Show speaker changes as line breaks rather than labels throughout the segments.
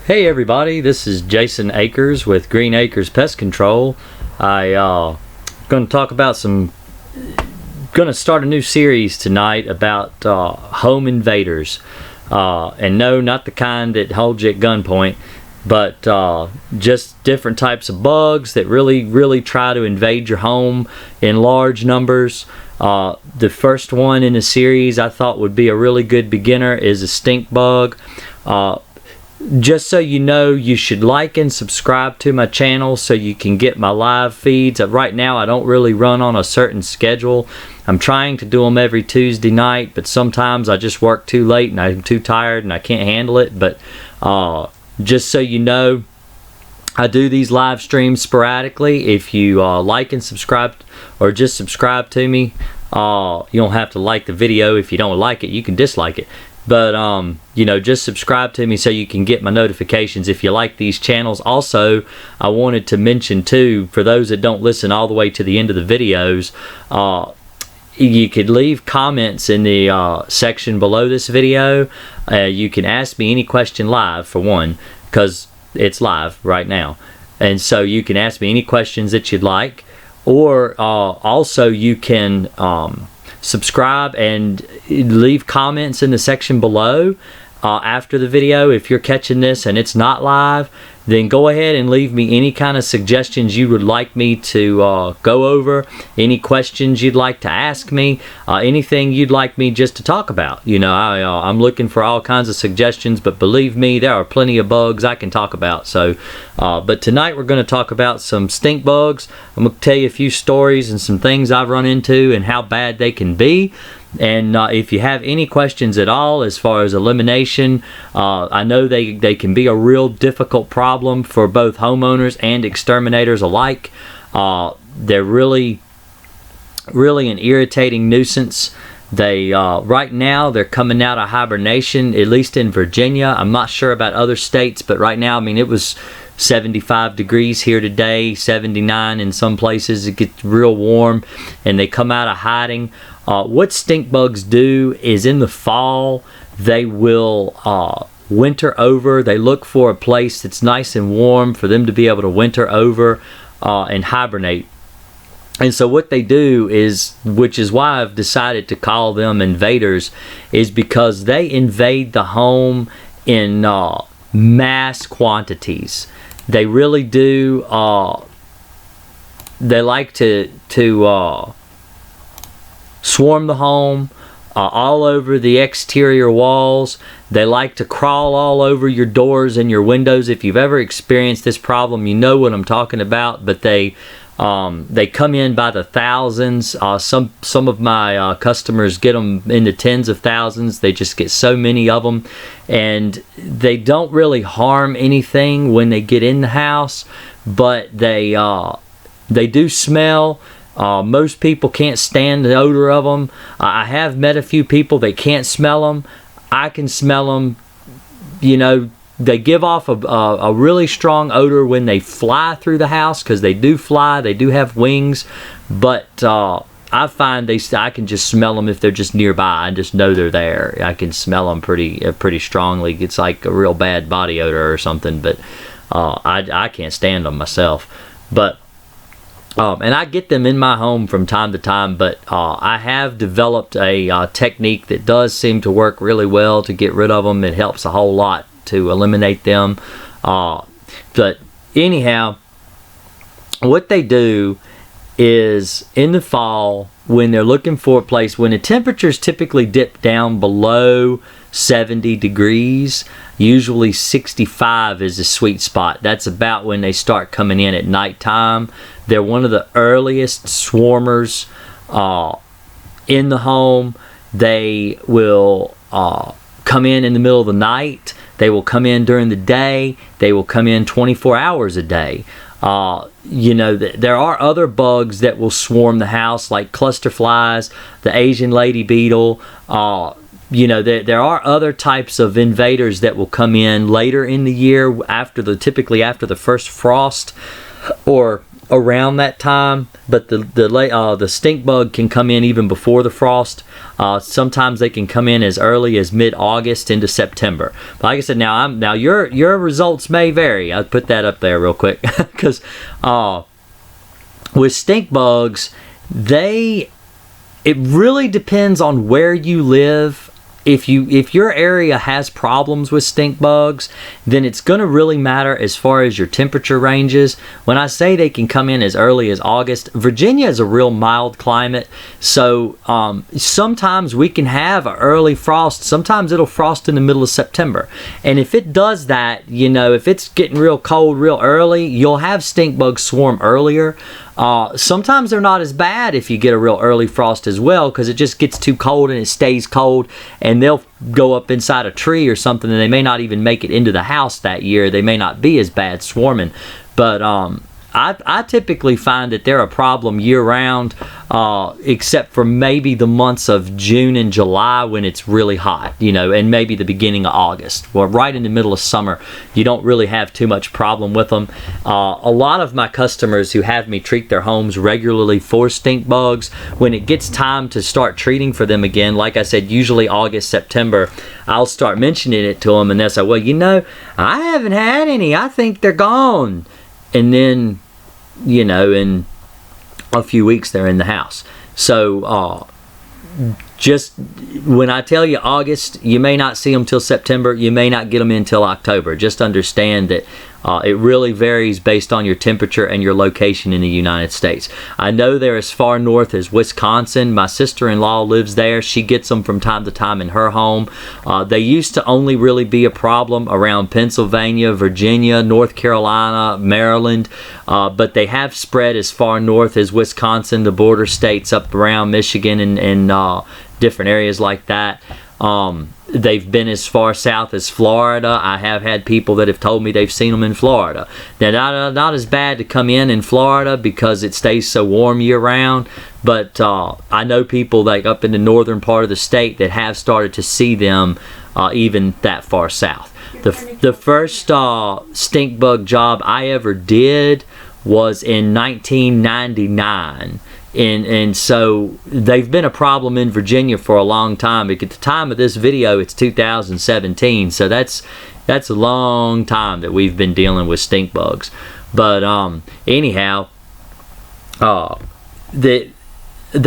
Hey everybody, this is Jason Akers with Green Acres Pest Control. Going to talk about going to start a new series tonight about home invaders. And no, not the kind that holds you at gunpoint, but just different types of bugs that really try to invade your home in large numbers. The first one in the series I thought would be a really good beginner is a stink bug. Just so you know, you should like and subscribe to my channel so you can get my live feeds. Right now I don't really run on a certain schedule. I'm trying to do them every Tuesday night, but sometimes I just work too late and I'm too tired and I can't handle it. But just so you know, I do these live streams sporadically. If you like and subscribe, or just subscribe to me, you don't have to like the video. If you don't like it, you can dislike it. But you know, just subscribe to me so you can get my notifications if you like these channels. Also, I wanted to mention too, for those that don't listen all the way to the end of the videos, you could leave comments in the section below this video. You can ask me any question live, for one, because it's live right now, and so you can ask me any questions that you'd like, or also you can subscribe and leave comments in the section below after the video. If you're catching this and it's not live, then go ahead and leave me any kind of suggestions you would like me to go over, any questions you'd like to ask me, anything you'd like me just to talk about. You know, I'm looking for all kinds of suggestions, but believe me, there are plenty of bugs I can talk about. So, but tonight we're going to talk about some stink bugs. I'm going to tell you a few stories and some things I've run into and how bad they can be. And if you have any questions at all as far as elimination, I know they can be a real difficult problem for both homeowners and exterminators alike. They're really an irritating nuisance. They right now they're coming out of hibernation, at least in Virginia. I'm not sure about other states, but right now, I mean, it was 75 degrees here today, 79 in some places. It gets real warm, and they come out of hiding. What stink bugs do is in the fall, they will winter over. They look for a place that's nice and warm for them to be able to winter over and hibernate. And so what they do is, which is why I've decided to call them invaders, is because they invade the home in mass quantities. They really do. They like to swarm the home all over the exterior walls. They like to crawl all over your doors and your windows. If you've ever experienced this problem, you know what I'm talking about. But they come in by the thousands. Some of my customers get them in the tens of thousands. They just get so many of them, and they don't really harm anything when they get in the house, but they do smell. Most people can't stand the odor of them. I have met a few people that can't smell them. I can smell them. You know, they give off a really strong odor when they fly through the house, because they do fly. They do have wings, but I find I can just smell them if they're just nearby. I just know they're there. I can smell them pretty strongly. It's like a real bad body odor or something, but I can't stand them myself. But and I get them in my home from time to time, but I have developed a technique that does seem to work really well to get rid of them. It helps a whole lot to eliminate them. But anyhow, what they do is in the fall, when they're looking for a place, when the temperatures typically dip down below 70 degrees, usually 65 is the sweet spot. That's about when they start coming in at nighttime. They're one of the earliest swarmers in the home. They will come in the middle of the night. They will come in during the day. They will come in 24 hours a day. You know, there are other bugs that will swarm the house, like cluster flies, the Asian lady beetle. You know, there are other types of invaders that will come in later in the year, typically after the first frost, or around that time, but the stink bug can come in even before the frost. Sometimes they can come in as early as mid-August into September. But like I said, now your results may vary. I'll put that up there real quick because with stink bugs, it really depends on where you live. If your area has problems with stink bugs, then it's going to really matter as far as your temperature ranges. When I say they can come in as early as August, Virginia is a real mild climate, so sometimes we can have an early frost. Sometimes it'll frost in the middle of September, and if it does that, if it's getting real cold real early, you'll have stink bugs swarm earlier. Sometimes they're not as bad if you get a real early frost as well, because it just gets too cold and it stays cold, and they'll go up inside a tree or something, and they may not even make it into the house that year. They may not be as bad swarming, but I typically find that they're a problem year-round, except for maybe the months of June and July when it's really hot, and maybe the beginning of August. Well, right in the middle of summer, you don't really have too much problem with them. A lot of my customers who have me treat their homes regularly for stink bugs, when it gets time to start treating for them again, like I said, usually August, September, I'll start mentioning it to them, and they'll say, well, I haven't had any. I think they're gone. And then in a few weeks they're in the house. So just when I tell you August, you may not see them till September, you may not get them until October. Just understand that it really varies based on your temperature and your location in the United States. I know they're as far north as Wisconsin. My sister-in-law lives there. She gets them from time to time in her home. They used to only really be a problem around Pennsylvania, Virginia, North Carolina, Maryland, but they have spread as far north as Wisconsin, the border states up around Michigan and different areas like that. They've been as far south as Florida. I have had people that have told me they've seen them in Florida. They're not as bad to come in Florida because it stays so warm year-round, but I know people like up in the northern part of the state that have started to see them even that far south. The first stink bug job I ever did was in 1999. And so they've been a problem in Virginia for a long time. At the time of this video, it's 2017, so that's a long time that we've been dealing with stink bugs. But anyhow, they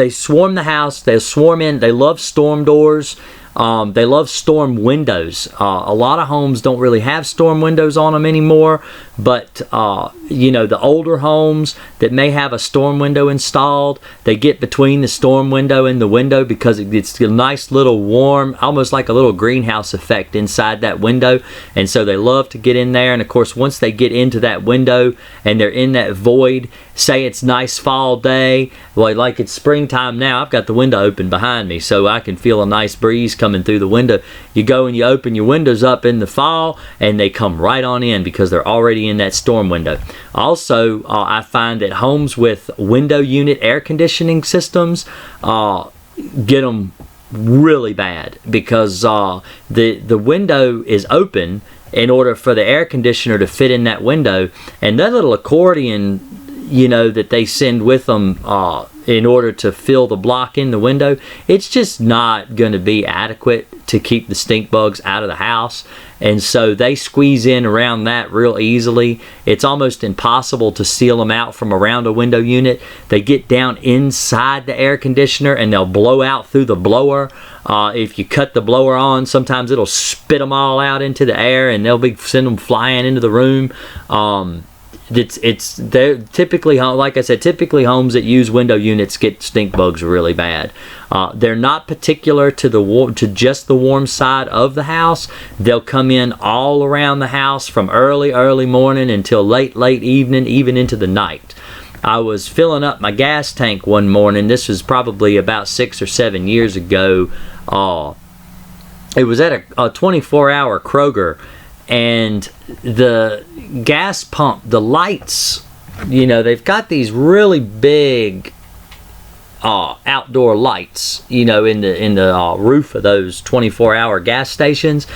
swarm the house. They swarm in. They love storm doors. They love storm windows. A lot of homes don't really have storm windows on them anymore, but the older homes that may have a storm window installed, they get between the storm window and the window because it's a nice little warm, almost like a little greenhouse effect inside that window, and so they love to get in there. And of course, once they get into that window and they're in that void, say it's nice fall day, well, like it's springtime now, I've got the window open behind me so I can feel a nice breeze coming through the window. You go and you open your windows up in the fall and they come right on in because they're already in that storm window. Also, I find that homes with window unit air conditioning systems get them really bad because the window is open in order for the air conditioner to fit in that window, and that little accordion that they send with them in order to fill the block in the window, it's just not going to be adequate to keep the stink bugs out of the house. And so they squeeze in around that real easily. It's almost impossible to seal them out from around a window unit. They get down inside the air conditioner and they'll blow out through the blower. If you cut the blower on, sometimes it'll spit them all out into the air and they'll send them flying into the room. They're typically, like I said, typically homes that use window units get stink bugs really bad. They're not particular to just the warm side of the house. They'll come in all around the house from early morning until late evening, even into the night. I was filling up my gas tank one morning. This was probably about 6 or 7 years ago. It was at a 24-hour Kroger. And the gas pump, the lights, they've got these really big outdoor lights, in the roof of those 24-hour gas stations.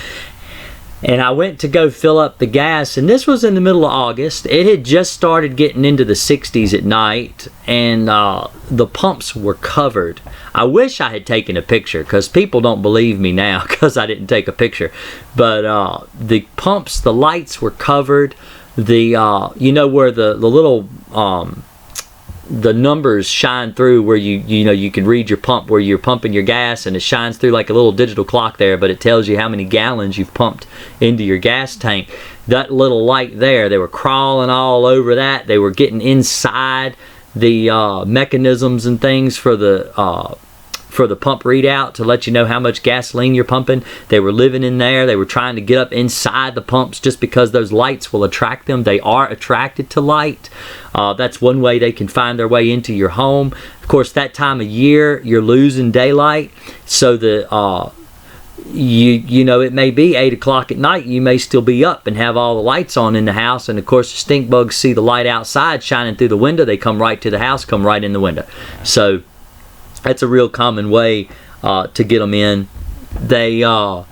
And I went to go fill up the gas, and this was in the middle of August. It had just started getting into the 60s at night, and the pumps were covered. I wish I had taken a picture, because people don't believe me now because I didn't take a picture. But the pumps, the lights were covered. You know where the little the numbers shine through, where you can read your pump, where you're pumping your gas, and it shines through like a little digital clock there, but it tells you how many gallons you've pumped into your gas tank. That little light there, they were crawling all over that. They were getting inside the mechanisms and things for the pump readout to let you know how much gasoline you're pumping. They were living in there. They were trying to get up inside the pumps just because those lights will attract them. They are attracted to light. That's one way they can find their way into your home. Of course, that time of year, you're losing daylight. So you know, it may be 8 o'clock at night. You may still be up and have all the lights on in the house. And of course, the stink bugs see the light outside shining through the window. They come right to the house, come right in the window. So that's a real common way to get them in. They, let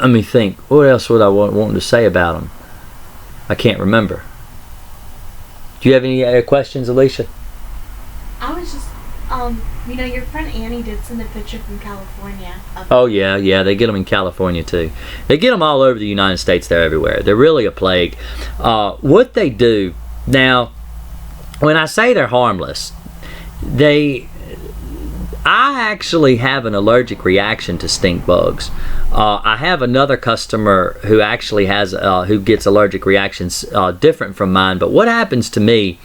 me think. What else would I want to say about them? I can't remember. Do you have any other questions, Alicia?
I was just, you know, your friend Annie did send a picture from California.
Oh, yeah, they get them in California too. They get them all over the United States. They're everywhere. They're really a plague. What they do, now, when I say they're harmless, I actually have an allergic reaction to stink bugs. I have another customer who actually has who gets allergic reactions different from mine. But what happens to me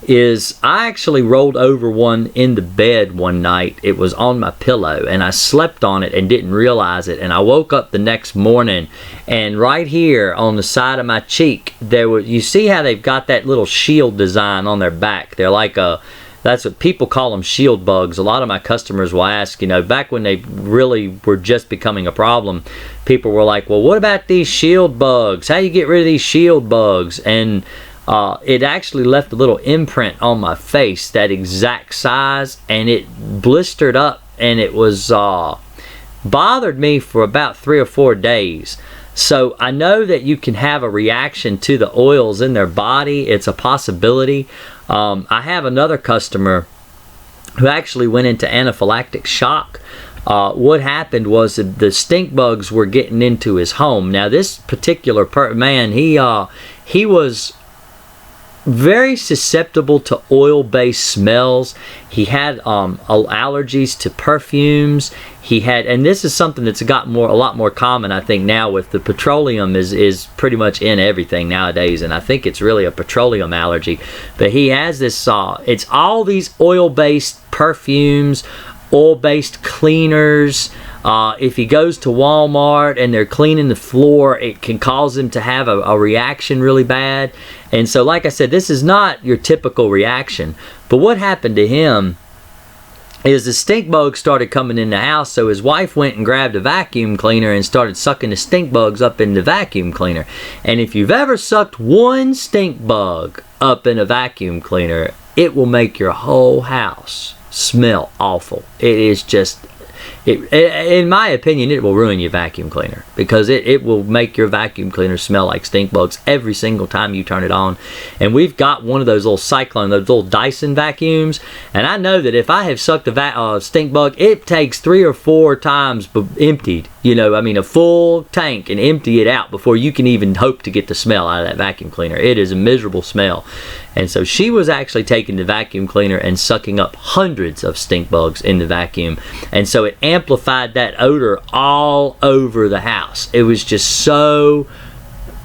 is I actually rolled over one in the bed one night. It was on my pillow, and I slept on it and didn't realize it. And I woke up the next morning, and right here on the side of my cheek, you see how they've got that little shield design on their back. They're like that's what people call them, shield bugs. A lot of my customers will ask, you know, back when they really were just becoming a problem, people were like, well, what about these shield bugs? How do you get rid of these shield bugs? And it actually left a little imprint on my face, that exact size, and it blistered up, and it was bothered me for about 3 or 4 days. So I know that you can have a reaction to the oils in their body. It's a possibility. I have another customer who actually went into anaphylactic shock. What happened was that the stink bugs were getting into his home. Now this particular man, he was very susceptible to oil-based smells. He had allergies to perfumes. He had, and this is something that's got a lot more common, I think, now with the petroleum is pretty much in everything nowadays, and I think it's really a petroleum allergy. But he has this, it's all these oil-based perfumes, oil-based cleaners. If he goes to Walmart and they're cleaning the floor, it can cause him to have a reaction really bad. And so, like I said, this is not your typical reaction. But what happened to him is the stink bugs started coming in the house, so his wife went and grabbed a vacuum cleaner and started sucking the stink bugs up in the vacuum cleaner. And if you've ever sucked one stink bug up in a vacuum cleaner, it will make your whole house smell awful. It is just... in my opinion, it will ruin your vacuum cleaner, because it will make your vacuum cleaner smell like stink bugs every single time you turn it on. And we've got one of those little Cyclone, those little Dyson vacuums, and I know that if I have sucked a stink bug, it takes 3 or 4 times emptied, you know, I mean a full tank, and empty it out before you can even hope to get the smell out of that vacuum cleaner. It is a miserable smell. And so she was actually taking the vacuum cleaner and sucking up hundreds of stink bugs in the vacuum. And so it amplified that odor all over the house. It was just so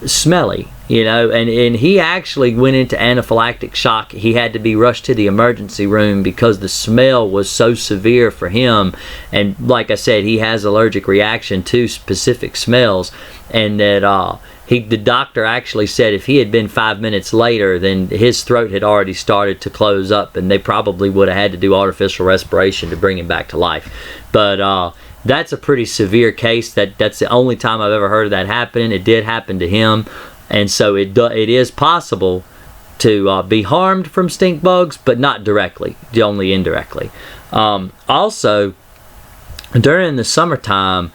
smelly, you know. And he actually went into anaphylactic shock. He had to be rushed to the emergency room because the smell was so severe for him. And like I said, he has allergic reaction to specific smells. And that... the doctor actually said if he had been 5 minutes later, then his throat had already started to close up, and they probably would have had to do artificial respiration to bring him back to life. But that's a pretty severe case. That's the only time I've ever heard of that happening. It did happen to him, and so it is possible to be harmed from stink bugs, but not directly, only indirectly. Also, during the summertime,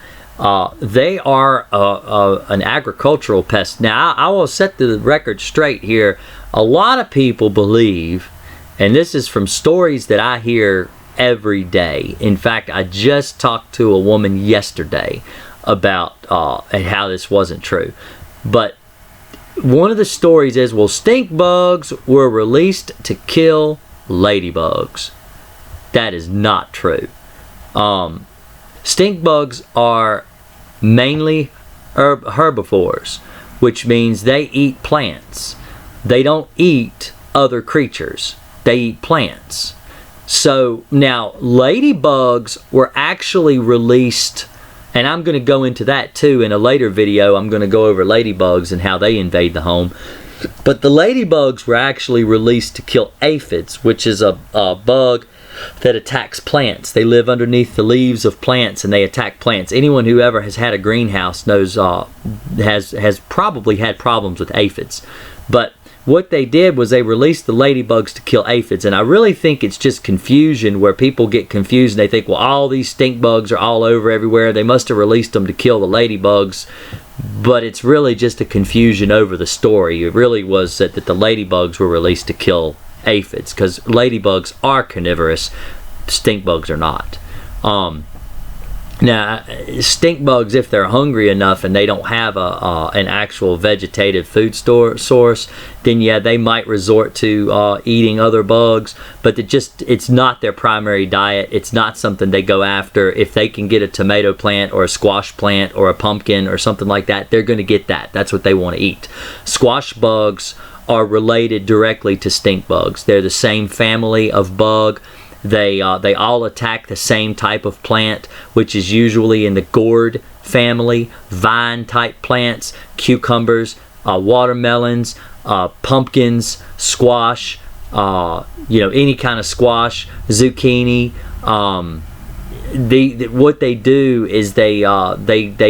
They are an agricultural pest. Now, I will set the record straight here. A lot of people believe, and this is from stories that I hear every day. In fact, I just talked to a woman yesterday about how this wasn't true. But one of the stories is, well, stink bugs were released to kill ladybugs. That is not true. Stink bugs are mainly herbivores, which means they eat plants. They don't eat other creatures. They eat plants. So now ladybugs were actually released, and I'm going to go into that too in a later video. I'm going to go over ladybugs and how they invade the home. But the ladybugs were actually released to kill aphids, which is a bug that attacks plants. They live underneath the leaves of plants and they attack plants. Anyone who ever has had a greenhouse knows has probably had problems with aphids. But what they did was they released the ladybugs to kill aphids, and I really think it's just confusion where people get confused and they think, well, all these stink bugs are all over everywhere. They must have released them to kill the ladybugs. But it's really just a confusion over the story. It really was that the ladybugs were released to kill aphids, because ladybugs are carnivorous, stink bugs are not. Now, stink bugs, if they're hungry enough and they don't have an actual vegetative food source, then yeah, they might resort to eating other bugs, but it's not their primary diet. It's not something they go after. If they can get a tomato plant or a squash plant or a pumpkin or something like that, they're going to get that. That's what they want to eat. Squash bugs are related directly to stink bugs. They're the same family of bug. They all attack the same type of plant, which is usually in the gourd family, vine type plants, cucumbers, watermelons, pumpkins, squash, any kind of squash, zucchini. What they do is they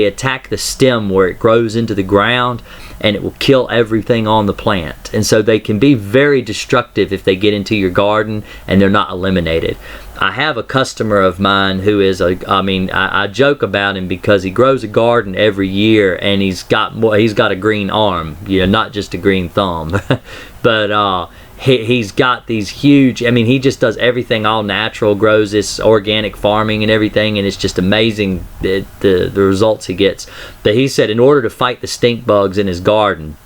attack the stem where it grows into the ground, and it will kill everything on the plant. And so they can be very destructive if they get into your garden and they're not eliminated. I have a customer of mine who is I joke about him because he grows a garden every year, and he's got a green arm, not just a green thumb. But he's got these huge, he just does everything all natural, grows this organic farming and everything, and it's just amazing the results he gets. But he said in order to fight the stink bugs in his garden,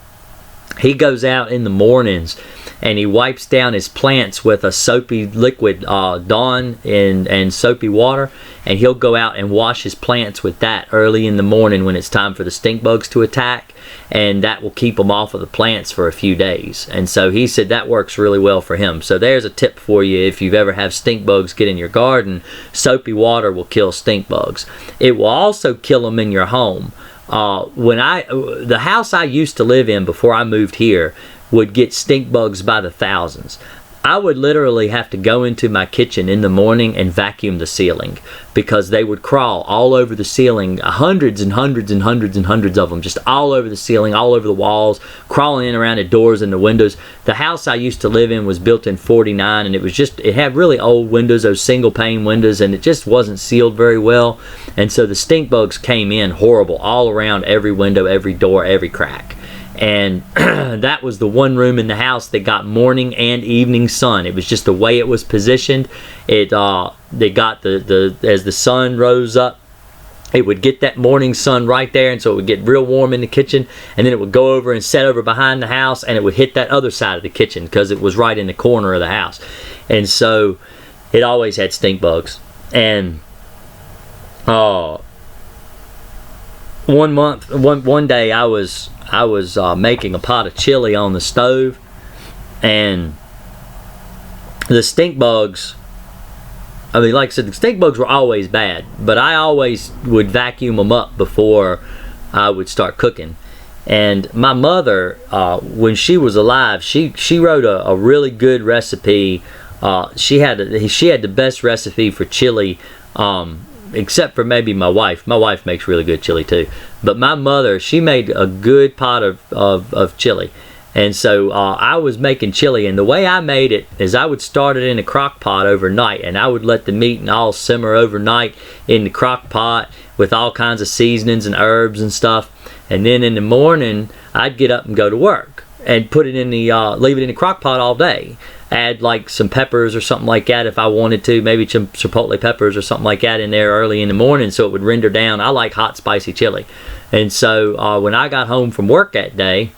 he goes out in the mornings and he wipes down his plants with a soapy liquid, Dawn and soapy water, and he'll go out and wash his plants with that early in the morning when it's time for the stink bugs to attack, and that will keep them off of the plants for a few days. And so he said that works really well for him. So there's a tip for you. If you've ever had stink bugs get in your garden, soapy water will kill stink bugs. It will also kill them in your home. The house I used to live in before I moved here would get stink bugs by the thousands. I would literally have to go into my kitchen in the morning and vacuum the ceiling, because they would crawl all over the ceiling, hundreds and hundreds and hundreds and hundreds of them, just all over the ceiling, all over the walls, crawling in around the doors and the windows. The house I used to live in was built in '49, and it had really old windows, those single pane windows, and it just wasn't sealed very well. And so the stink bugs came in horrible all around every window, every door, every crack. And that was the one room in the house that got morning and evening sun. It was just the way it was positioned. They got as the sun rose up, it would get that morning sun right there, and so it would get real warm in the kitchen, and then it would go over and set over behind the house, and it would hit that other side of the kitchen because it was right in the corner of the house. And so it always had stink bugs. And one day I was making a pot of chili on the stove, and the stink bugs, like I said, the stink bugs were always bad, but I always would vacuum them up before I would start cooking. And my mother, when she was alive, she wrote a really good recipe. She had the best recipe for chili, except for maybe my wife. My wife makes really good chili too. But my mother, she made a good pot of chili. And so I was making chili, and the way I made it is I would start it in a crock pot overnight, and I would let the meat and all simmer overnight in the crock pot with all kinds of seasonings and herbs and stuff. And then in the morning, I'd get up and go to work and put it in the leave it in the crock pot all day. Add like some peppers or something like that if I wanted to, maybe some chipotle peppers or something like that in there early in the morning, so it would render down. I like hot, spicy chili. And so when I got home from work that day,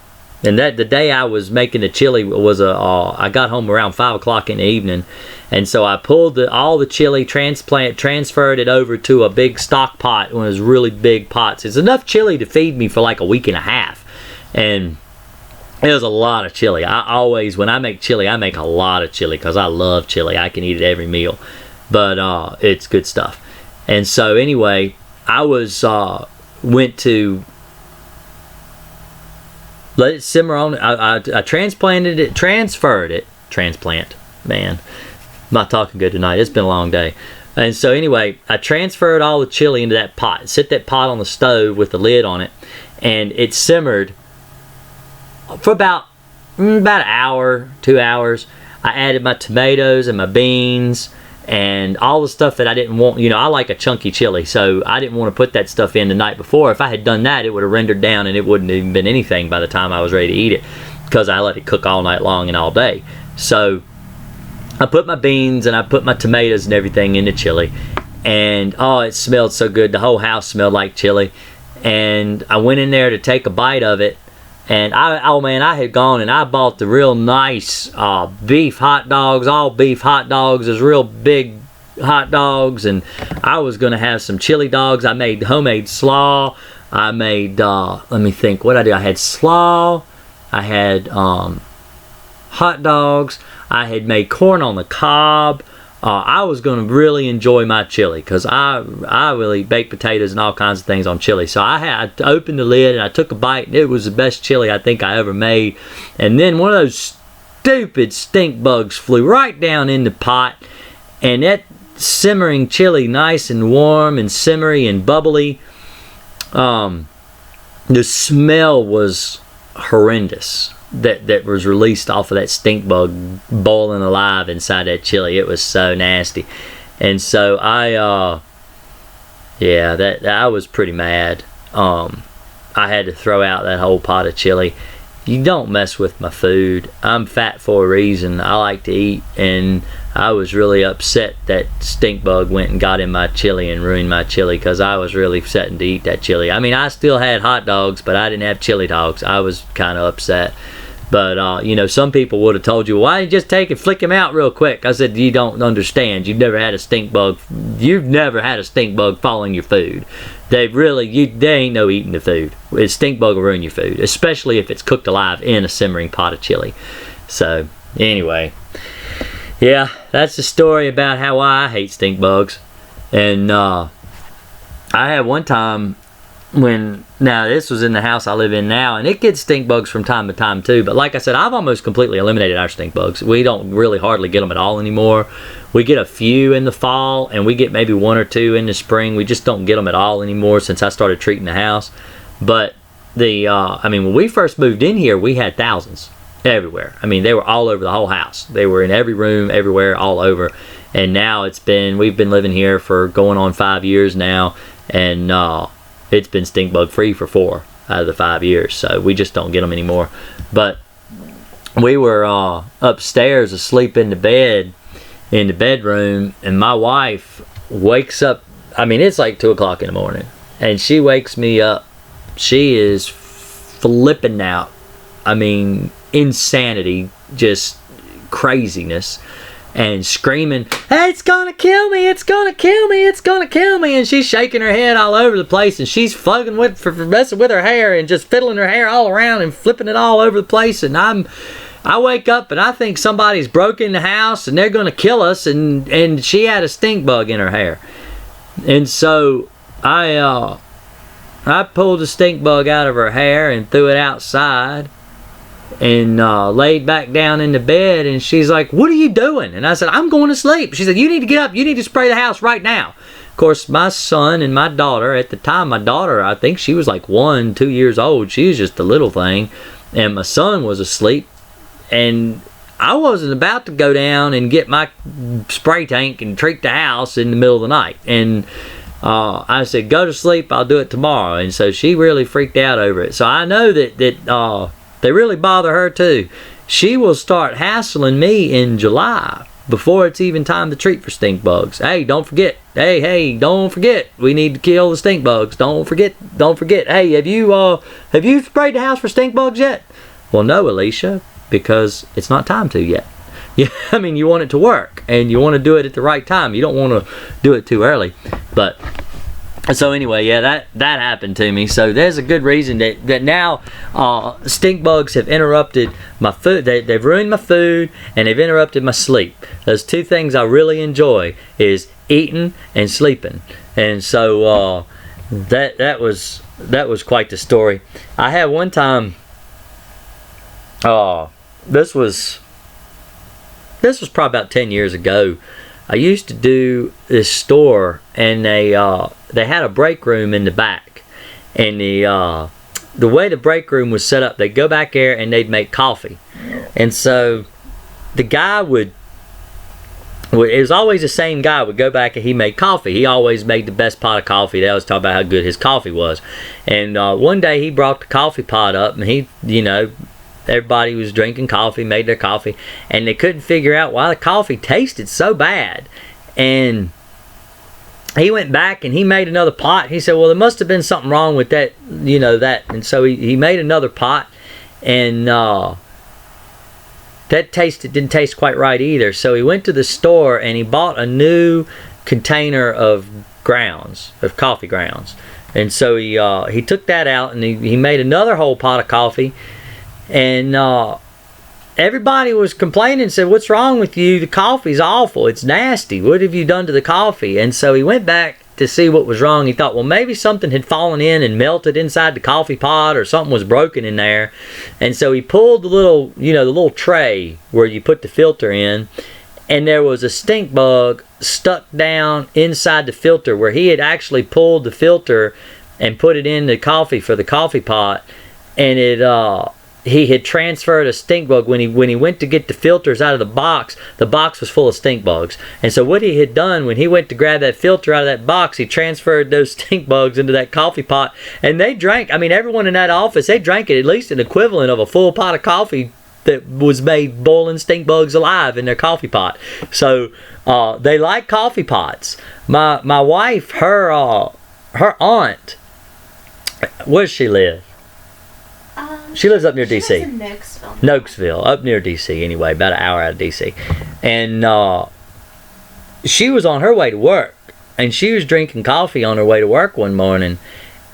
and that the day I was making the chili was I got home around 5 o'clock in the evening, and so I pulled all the chili, transferred it over to a big stock pot, one of those really big pots. It's enough chili to feed me for like a week and a half, and it was a lot of chili. I always, when I make chili, I make a lot of chili because I love chili. I can eat it every meal, but it's good stuff. And so anyway, I went to let it simmer on. I transferred it. Transplant, man. I'm not talking good tonight. It's been a long day. And so anyway, I transferred all the chili into that pot. Set that pot on the stove with the lid on it, and it simmered for about an hour, 2 hours. I added my tomatoes and my beans and all the stuff that I didn't want. You know, I like a chunky chili, so I didn't want to put that stuff in the night before. If I had done that, it would have rendered down and it wouldn't have even been anything by the time I was ready to eat it, because I let it cook all night long and all day. So I put my beans and I put my tomatoes and everything in the chili, and it smelled so good. The whole house smelled like chili. And I went in there to take a bite of it, and I had gone and I bought the real nice beef hot dogs, all beef hot dogs, those real big hot dogs, and I was going to have some chili dogs. I made homemade slaw. I made, let me think, what I did. I had slaw, I had hot dogs, I had made corn on the cob. I was going to really enjoy my chili, because I really baked potatoes and all kinds of things on chili. So I opened the lid and I took a bite, and it was the best chili I think I ever made. And then one of those stupid stink bugs flew right down in the pot, and that simmering chili, nice and warm and simmery and bubbly, the smell was horrendous that was released off of that stink bug boiling alive inside that chili. It was so nasty. And so I was pretty mad. I had to throw out that whole pot of chili. You don't mess with my food. I'm fat for a reason. I like to eat, and I was really upset that stink bug went and got in my chili and ruined my chili, because I was really setting to eat that chili. I mean, I still had hot dogs, but I didn't have chili dogs. I was kind of upset. But, you know, some people would have told you, why don't you just take and flick him out real quick? I said, you don't understand. You've never had a stink bug. You've never had a stink bug following your food. They ain't no eating the food. A stink bug will ruin your food, especially if it's cooked alive in a simmering pot of chili. So, anyway. Yeah, that's the story about how I hate stink bugs. And, I had one time now this was in the house I live in now, and it gets stink bugs from time to time too, but like I said, I've almost completely eliminated our stink bugs. We don't really hardly get them at all anymore. We get a few in the fall, and we get maybe one or two in the spring. We just don't get them at all anymore since I started treating the house. But when we first moved in here, we had thousands everywhere. I mean, they were all over the whole house. They were in every room, everywhere, all over. And now we've been living here for going on 5 years now, and it's been stink bug free for 4 out of the 5 years, so we just don't get them anymore. But we were upstairs asleep in the bed, in the bedroom, and my wife wakes up. I mean, it's like 2 o'clock in the morning, and she wakes me up. She is flipping out. I mean, insanity, just craziness. And screaming, hey, it's gonna kill me, it's gonna kill me, it's gonna kill me. And she's shaking her head all over the place, and she's fucking messing with her hair and just fiddling her hair all around and flipping it all over the place. And I wake up and I think somebody's broke in the house and they're gonna kill us, and she had a stink bug in her hair. And so I pulled the stink bug out of her hair and threw it outside, and laid back down in the bed, and she's like, what are you doing? And I said, I'm going to sleep. She said, you need to get up, you need to spray the house right now. course, my son and my daughter, at the time, my daughter, I think she was like 2 years old. She was just a little thing. And my son was asleep. And I wasn't about to go down and get my spray tank and treat the house in the middle of the night. And I said, go to sleep, I'll do it tomorrow. And so she really freaked out over it. So I know that they really bother her too. She will start hassling me in July before it's even time to treat for stink bugs. Hey, don't forget. Hey, don't forget. We need to kill the stink bugs. Don't forget. Hey, have you sprayed the house for stink bugs yet? Well, no, Alicia, because it's not time to yet. Yeah, I mean, you want it to work, and you want to do it at the right time. You don't want to do it too early. But so anyway, yeah, that happened to me. So there's a good reason that now stink bugs have interrupted my food. They've ruined my food, and they've interrupted my sleep. Those two things I really enjoy is eating and sleeping. And so that was quite the story. I had one time. This was probably about 10 years ago. I used to do this store, and they had a break room in the back, and the way the break room was set up, they'd go back there and they'd make coffee. And so the guy it was always the same guy would go back and he made coffee. He always made the best pot of coffee. They always talk about how good his coffee was. And one day he brought the coffee pot up, and everybody was drinking coffee, made their coffee, and they couldn't figure out why the coffee tasted so bad. And he went back and he made another pot. He said, well, there must have been something wrong with that, that. And so he made another pot, and that didn't taste quite right either. So he went to the store and he bought a new container of coffee grounds. And so he took that out, and he made another whole pot of coffee. And everybody was complaining and said, what's wrong with you? The coffee's awful. It's nasty. What have you done to the coffee? And so he went back to see what was wrong. He thought, well, maybe something had fallen in and melted inside the coffee pot, or something was broken in there. And so he pulled the little tray where you put the filter in, and there was a stink bug stuck down inside the filter where he had actually pulled the filter and put it in the coffee for the coffee pot. And he had transferred a stink bug. When he went to get the filters out of the box was full of stink bugs. And so what he had done, when he went to grab that filter out of that box, he transferred those stink bugs into that coffee pot, and they drank. I mean, everyone in that office, they drank it at least an equivalent of a full pot of coffee that was made boiling stink bugs alive in their coffee pot. So they like coffee pots. My wife, her aunt, where does she live? She lives up near D.C.
She lives in Nokesville.
Nokesville, up near D.C. anyway, about an hour out of D.C. And she was on her way to work, and she was drinking coffee on her way to work one morning,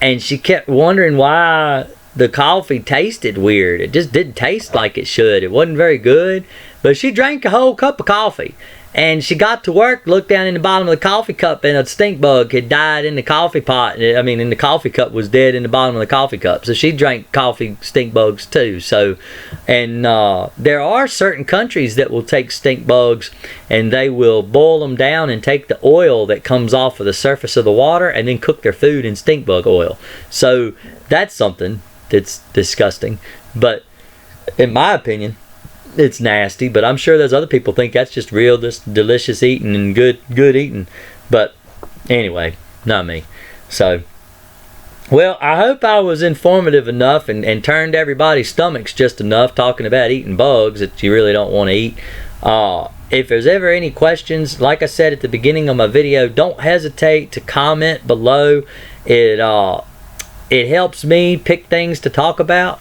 and she kept wondering why the coffee tasted weird. It just didn't taste like it should. It wasn't very good, but she drank a whole cup of coffee. And she got to work, looked down in the bottom of the coffee cup, and a stink bug had died in the coffee pot. I mean, and the coffee cup was dead in the bottom of the coffee cup. So she drank coffee stink bugs too. So, and there are certain countries that will take stink bugs and they will boil them down and take the oil that comes off of the surface of the water and then cook their food in stink bug oil. So that's something that's disgusting. But in my opinion, it's nasty, but I'm sure there's other people think that's just real, just delicious eating and good eating. But anyway, not me. So, well, I hope I was informative enough and turned everybody's stomachs just enough talking about eating bugs that you really don't want to eat. If there's ever any questions, like I said at the beginning of my video, don't hesitate to comment below. It helps me pick things to talk about.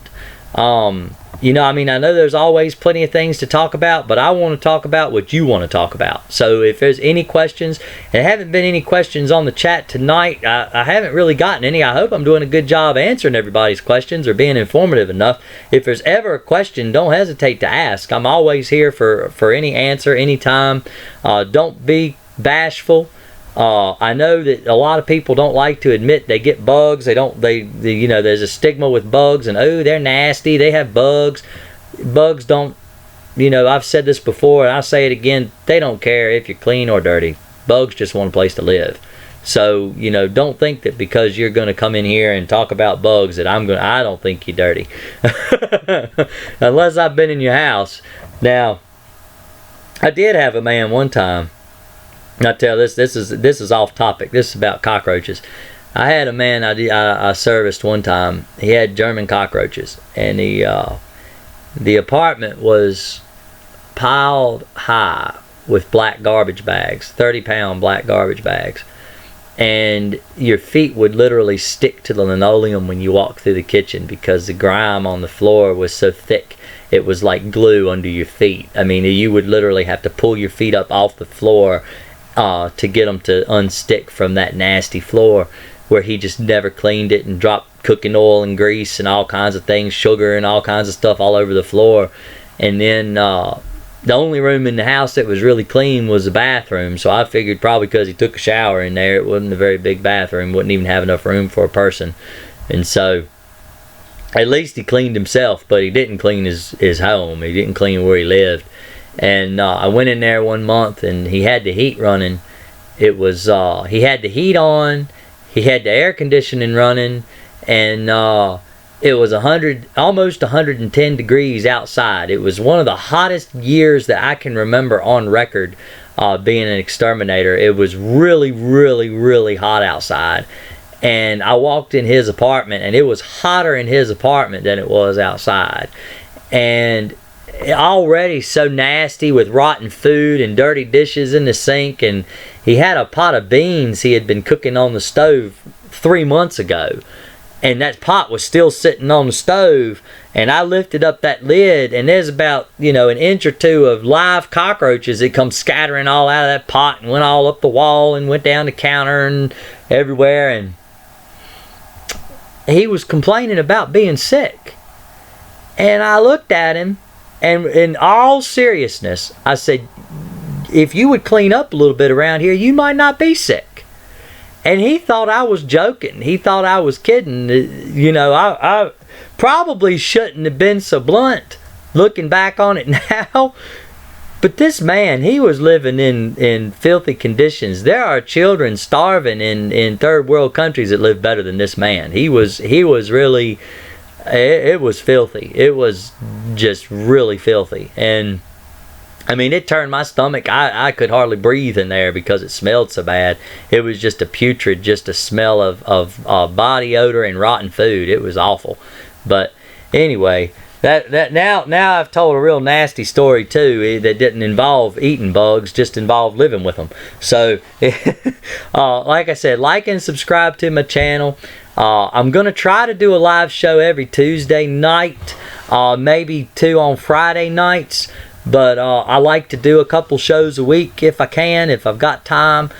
I know there's always plenty of things to talk about, but I want to talk about what you want to talk about. So if there's any questions, there haven't been any questions on the chat tonight. I haven't really gotten any. I hope I'm doing a good job answering everybody's questions or being informative enough. If there's ever a question, don't hesitate to ask. I'm always here for any answer, anytime. Don't be bashful. I know that a lot of people don't like to admit they get bugs. There's a stigma with bugs, and they're nasty, they have bugs. Bugs don't, I've said this before and I'll say it again, they don't care if you're clean or dirty. Bugs just want a place to live. So, you know, don't think that because you're going to come in here and talk about bugs that I don't think you're dirty. Unless I've been in your house. Now, I did have a man one time. I tell this is off topic. This is about cockroaches. I had a man I serviced one time. He had German cockroaches, and the apartment was piled high with black garbage bags, 30-pound black garbage bags, and your feet would literally stick to the linoleum when you walked through the kitchen because the grime on the floor was so thick. It was like glue under your feet. I mean, you would literally have to pull your feet up off the floor to get them to unstick from that nasty floor, where he just never cleaned it and dropped cooking oil and grease and all kinds of things, sugar and all kinds of stuff all over the floor. And then the only room in the house that was really clean was the bathroom, so I figured probably because he took a shower in there, it wasn't a very big bathroom, wouldn't even have enough room for a person. And so at least he cleaned himself, but he didn't clean his home. He didn't clean where he lived. And I went in there one month, and he had the heat running. It was he had the heat on, he had the air conditioning running, and it was almost 110 degrees outside. It was one of the hottest years that I can remember on record being an exterminator. It was really, really, really hot outside. And I walked in his apartment, and it was hotter in his apartment than it was outside. And already so nasty with rotten food and dirty dishes in the sink. And he had a pot of beans he had been cooking on the stove 3 months ago. And that pot was still sitting on the stove, and I lifted up that lid, and there's about, you know, an inch or two of live cockroaches that come scattering all out of that pot and went all up the wall and went down the counter and everywhere. And he was complaining about being sick. And I looked at him, and in all seriousness, I said, if you would clean up a little bit around here, you might not be sick. And he thought I was joking. He thought I was kidding. You know, I probably shouldn't have been so blunt looking back on it now. But this man, he was living in filthy conditions. There are children starving in third world countries that live better than this man. He was really, it was filthy. It was just really filthy. And I mean, it turned my stomach. I could hardly breathe in there because it smelled so bad. It was just a putrid, just a smell of body odor and rotten food. It was awful. But anyway, that now I've told a real nasty story too that didn't involve eating bugs, just involved living with them. So, like I said, like and subscribe to my channel. I'm going to try to do a live show every Tuesday night, maybe 2 on Friday nights. But I like to do a couple shows a week if I can, if I've got time.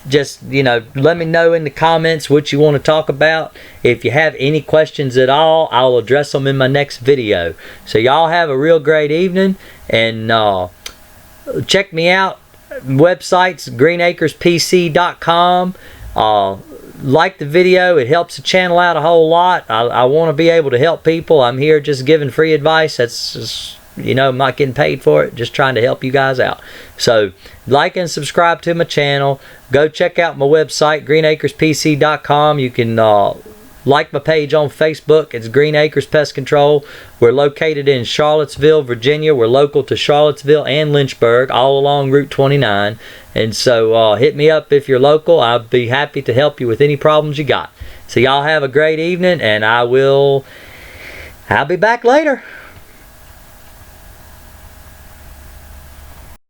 Just, let me know in the comments what you want to talk about. If you have any questions at all, I'll address them in my next video. So y'all have a real great evening, and check me out. Websites, greenacrespc.com. Like the video, it helps the channel out a whole lot. I want to be able to help people. I'm here just giving free advice. That's just, I'm not getting paid for it, just trying to help you guys out. So like and subscribe to my channel. Go check out my website, greenacrespc.com. You can like my page on Facebook. It's Green Acres Pest Control. We're located in Charlottesville, Virginia. We're local to Charlottesville and Lynchburg, all along Route 29. And so hit me up if you're local. I'll be happy to help you with any problems you got. So y'all have a great evening, and I'll be back later.